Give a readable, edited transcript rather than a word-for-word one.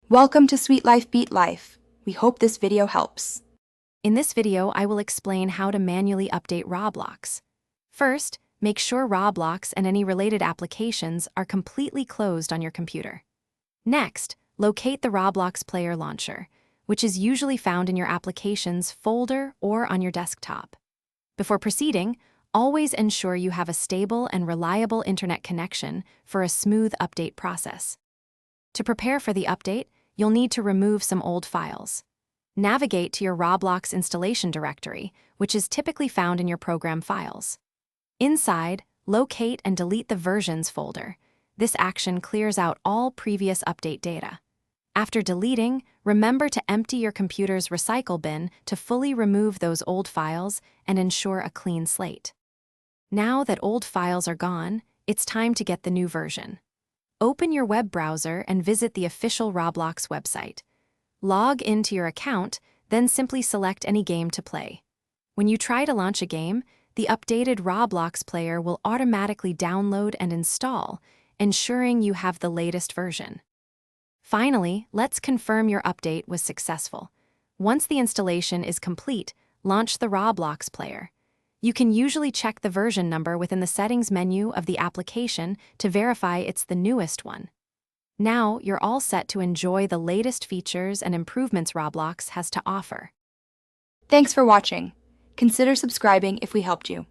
Welcome to Sweet Life Beat Life. We hope this video helps. In this video, I will explain how to manually update Roblox. First, make sure Roblox and any related applications are completely closed on your computer. Next, locate the Roblox Player Launcher, which is usually found in your Applications folder or on your desktop. Before proceeding, always ensure you have a stable and reliable internet connection for a smooth update process. To prepare for the update, you'll need to remove some old files. Navigate to your Roblox installation directory, which is typically found in your program files. Inside, locate and delete the Versions folder. This action clears out all previous update data. After deleting, remember to empty your computer's recycle bin to fully remove those old files and ensure a clean slate. Now that old files are gone, it's time to get the new version. Open your web browser and visit the official Roblox website. Log into your account, then simply select any game to play. When you try to launch a game, the updated Roblox player will automatically download and install, ensuring you have the latest version. Finally, let's confirm your update was successful. Once the installation is complete, launch the Roblox player. You can usually check the version number within the settings menu of the application to verify it's the newest one. Now, you're all set to enjoy the latest features and improvements Roblox has to offer. Thanks for watching. Consider subscribing if we helped you.